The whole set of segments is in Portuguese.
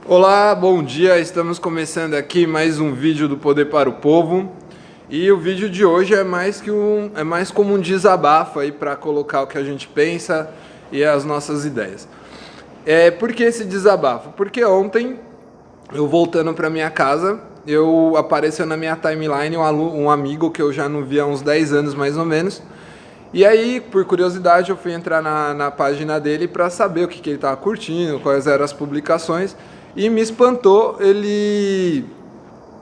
Olá, bom dia. Estamos começando aqui mais um vídeo do Poder para o Povo. E o vídeo de hoje é mais como um desabafo aí para colocar o que a gente pensa e as nossas ideias. Por que esse desabafo? Porque ontem, eu voltando para minha casa, apareceu na minha timeline um amigo que eu já não via há uns 10 anos mais ou menos. E aí, por curiosidade, eu fui entrar na página dele para saber o que ele estava curtindo, quais eram as publicações. E me espantou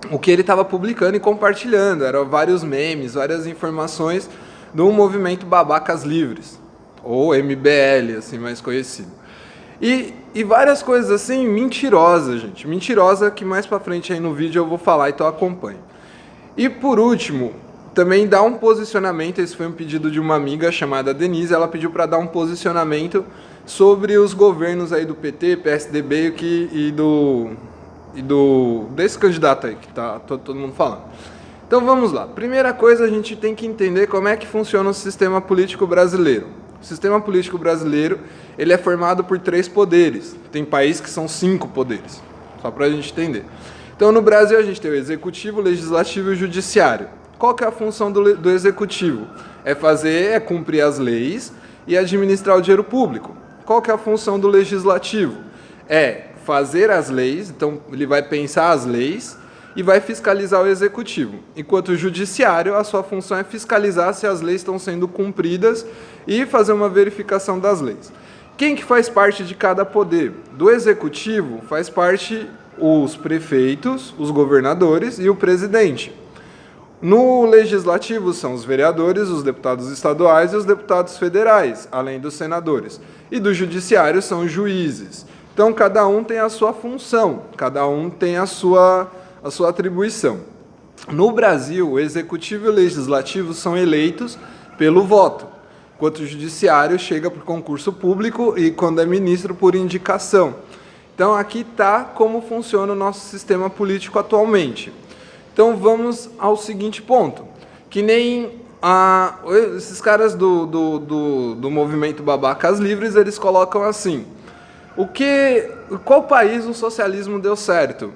o que ele estava publicando e compartilhando. Eram vários memes, várias informações do movimento Babacas Livres, ou MBL, assim, mais conhecido. E várias coisas assim mentirosas, gente. Mentirosa que mais pra frente aí no vídeo eu vou falar, então acompanhe. E por último, também dar um posicionamento. Esse foi um pedido de uma amiga chamada Denise. Ela pediu para dar um posicionamento sobre os governos aí do PT, PSDB desse candidato aí que tá todo mundo falando. Então vamos lá. Primeira coisa, a gente tem que entender como é que funciona o sistema político brasileiro. O sistema político brasileiro, ele é formado por 3 poderes. Tem países que são 5 poderes, só para a gente entender. Então no Brasil a gente tem o executivo, o legislativo e o judiciário. Qual que é a função do executivo? É cumprir as leis e administrar o dinheiro público. Qual que é a função do legislativo? É fazer as leis, então ele vai pensar as leis e vai fiscalizar o executivo. Enquanto o judiciário, a sua função é fiscalizar se as leis estão sendo cumpridas e fazer uma verificação das leis. Quem que faz parte de cada poder? Do executivo faz parte os prefeitos, os governadores e o presidente. No legislativo são os vereadores, os deputados estaduais e os deputados federais, além dos senadores. E do judiciário são os juízes. Então, cada um tem a sua função, cada um tem a sua atribuição. No Brasil, o executivo e o legislativo são eleitos pelo voto, enquanto o judiciário chega por concurso público e, quando é ministro, por indicação. Então, aqui está como funciona o nosso sistema político atualmente. Então vamos ao seguinte ponto, que nem esses caras do movimento Babacas Livres, eles colocam assim: qual país o socialismo deu certo?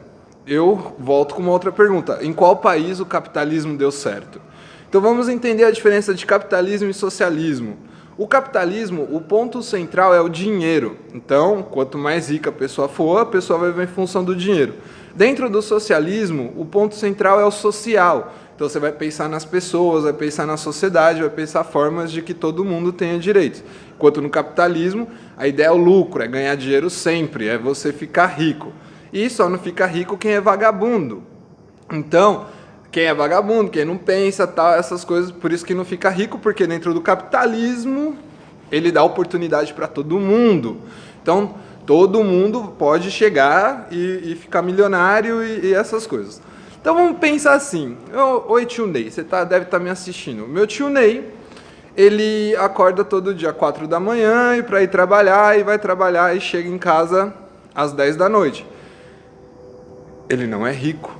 Eu volto com uma outra pergunta: em qual país o capitalismo deu certo? Então vamos entender a diferença de capitalismo e socialismo. O capitalismo, o ponto central é o dinheiro. Então, quanto mais rica a pessoa for, a pessoa vai ver em função do dinheiro. Dentro do socialismo, o ponto central é o social. Então você vai pensar nas pessoas, vai pensar na sociedade, vai pensar formas de que todo mundo tenha direitos. Enquanto no capitalismo, a ideia é o lucro, é ganhar dinheiro sempre, é você ficar rico. E só não fica rico quem é vagabundo. Então, quem é vagabundo, quem não pensa, tal, essas coisas, por isso que não fica rico, porque dentro do capitalismo ele dá oportunidade para todo mundo. Então, todo mundo pode chegar e ficar milionário e essas coisas. Então vamos pensar assim: oi tio Ney, você deve estar me assistindo. Meu tio Ney, ele acorda todo dia 4 da manhã para ir trabalhar, e vai trabalhar e chega em casa às 10 da noite. Ele não é rico,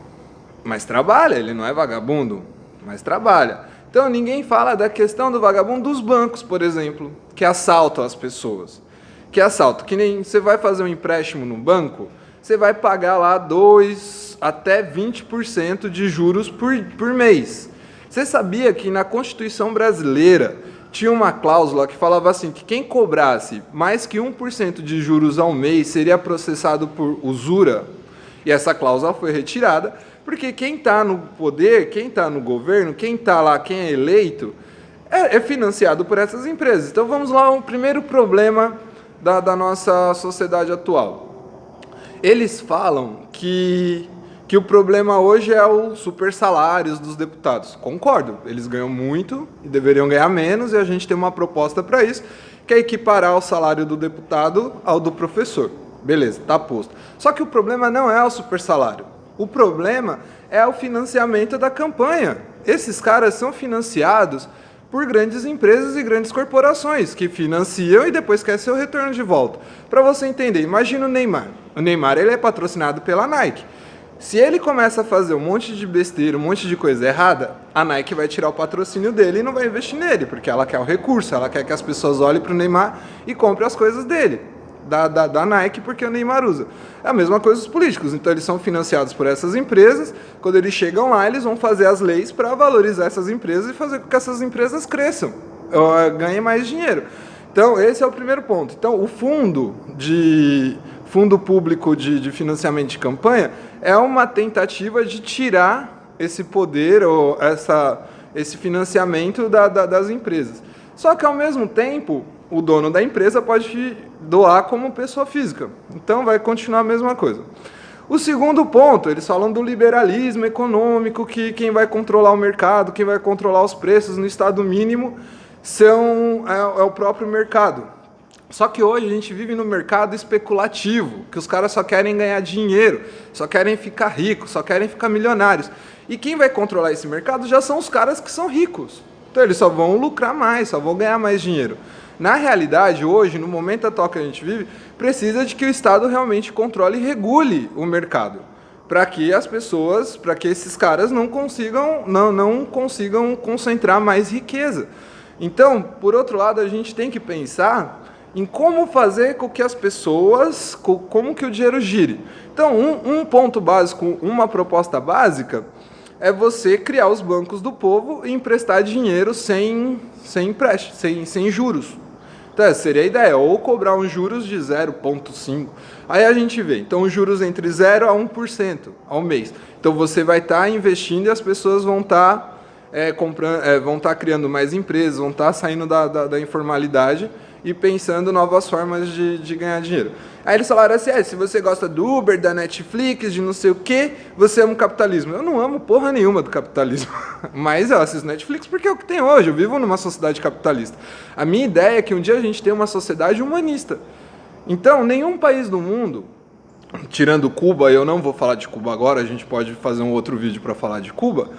mas trabalha. Ele não é vagabundo, mas trabalha. Então ninguém fala da questão do vagabundo dos bancos, por exemplo, que assaltam as pessoas. Que nem você vai fazer um empréstimo no banco, você vai pagar lá 2 até 20% de juros por mês. Você sabia que na Constituição brasileira tinha uma cláusula que falava assim, que quem cobrasse mais que 1% de juros ao mês seria processado por usura? E essa cláusula foi retirada, porque quem está no poder, quem está no governo, quem está lá, quem é eleito, é financiado por essas empresas. Então vamos lá, o primeiro problema da nossa sociedade atual. Eles falam que o problema hoje é os super salários dos deputados. Concordo, eles ganham muito e deveriam ganhar menos, e a gente tem uma proposta para isso, que é equiparar o salário do deputado ao do professor. Beleza, está posto. Só que o problema não é o super salário. O problema é o financiamento da campanha. Esses caras são financiados por grandes empresas e grandes corporações que financiam e depois querem seu retorno de volta. Para você entender, imagina o Neymar. O Neymar, ele é patrocinado pela Nike. Se ele começa a fazer um monte de besteira, um monte de coisa errada, a Nike vai tirar o patrocínio dele e não vai investir nele, porque ela quer o recurso, ela quer que as pessoas olhem para o Neymar e comprem as coisas dele. da Nike porque o Neymar usa. É a mesma coisa os políticos. Então eles são financiados por essas empresas. Quando eles chegam lá, eles vão fazer as leis para valorizar essas empresas e fazer com que essas empresas cresçam, ganhem mais dinheiro. Então esse é o primeiro ponto. Então o fundo público de financiamento de campanha é uma tentativa de tirar esse poder ou esse financiamento das empresas. Só que ao mesmo tempo o dono da empresa pode doar como pessoa física. Então vai continuar a mesma coisa. O segundo ponto, eles falam do liberalismo econômico, que quem vai controlar o mercado, quem vai controlar os preços no estado mínimo é o próprio mercado. Só que hoje a gente vive no mercado especulativo, que os caras só querem ganhar dinheiro, só querem ficar ricos, só querem ficar milionários. E quem vai controlar esse mercado já são os caras que são ricos. Então eles só vão lucrar mais, só vão ganhar mais dinheiro. Na realidade, hoje, no momento atual que a gente vive, precisa de que o Estado realmente controle e regule o mercado, para que as pessoas, para que esses caras não consigam concentrar mais riqueza. Então, por outro lado, a gente tem que pensar em como fazer com que as pessoas, como que o dinheiro gire. Então, um ponto básico, uma proposta básica, é você criar os bancos do povo e emprestar dinheiro sem empréstimo, sem juros. Então, essa seria a ideia, ou cobrar uns juros de 0,5%. Aí a gente vê, então, juros entre 0% a 1% ao mês. Então, você vai estar investindo e as pessoas vão estar vão estar criando mais empresas, vão estar saindo da informalidade e pensando novas formas de ganhar dinheiro. Aí eles falaram assim, se você gosta do Uber, da Netflix, de não sei o quê, você ama o capitalismo. Eu não amo porra nenhuma do capitalismo, mas eu assisto Netflix porque é o que tem hoje, eu vivo numa sociedade capitalista. A minha ideia é que um dia a gente tenha uma sociedade humanista. Então, nenhum país do mundo, tirando Cuba, eu não vou falar de Cuba agora, a gente pode fazer um outro vídeo para falar de Cuba,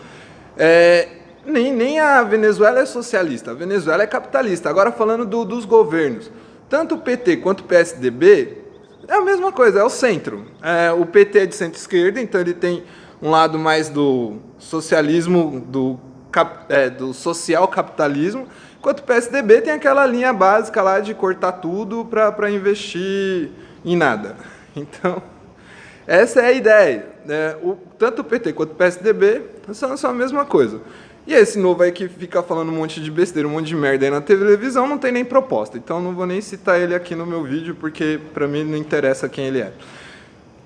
nem a Venezuela é socialista, a Venezuela é capitalista. Agora falando dos governos, tanto o PT quanto o PSDB é a mesma coisa, é o centro. O PT é de centro-esquerda, então ele tem um lado mais do socialismo, do social-capitalismo, enquanto o PSDB tem aquela linha básica lá de cortar tudo para investir em nada. Então, essa é a ideia. Tanto o PT quanto o PSDB são a mesma coisa. E esse novo aí que fica falando um monte de besteira, um monte de merda aí na televisão, não tem nem proposta. Então não vou nem citar ele aqui no meu vídeo, porque para mim não interessa quem ele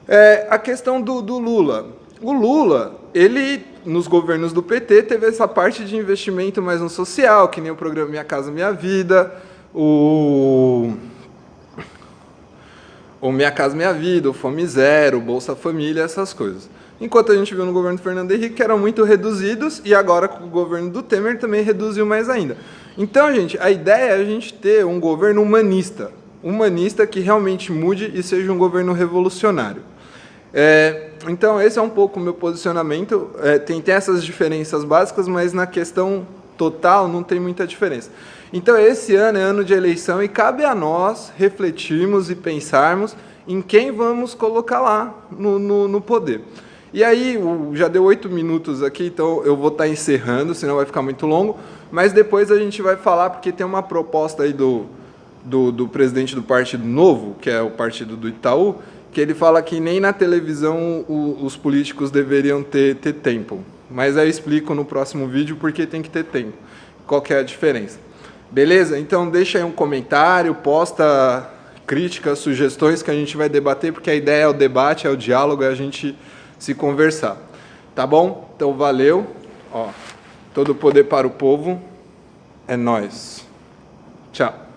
é. A questão do Lula. O Lula, ele, nos governos do PT, teve essa parte de investimento mais no social, que nem o programa Minha Casa Minha Vida, o Minha Casa Minha Vida, o Fome Zero, o Bolsa Família, essas coisas. Enquanto a gente viu no governo do Fernando Henrique, que eram muito reduzidos, e agora com o governo do Temer também reduziu mais ainda. Então, gente, a ideia é a gente ter um governo humanista que realmente mude e seja um governo revolucionário. Então, esse é um pouco o meu posicionamento. Tem essas diferenças básicas, mas na questão total não tem muita diferença. Então, esse ano é ano de eleição e cabe a nós refletirmos e pensarmos em quem vamos colocar lá no poder. E aí, já deu 8 minutos aqui, então eu vou estar encerrando, senão vai ficar muito longo, mas depois a gente vai falar, porque tem uma proposta aí do presidente do Partido Novo, que é o partido do Itaú, que ele fala que nem na televisão os políticos deveriam ter tempo. Mas aí eu explico no próximo vídeo porque tem que ter tempo. Qual que é a diferença? Beleza? Então deixa aí um comentário, posta críticas, sugestões que a gente vai debater, porque a ideia é o debate, é o diálogo, é a gente se conversar. Tá bom? Então valeu. Todo o poder para o povo. É nóis. Tchau.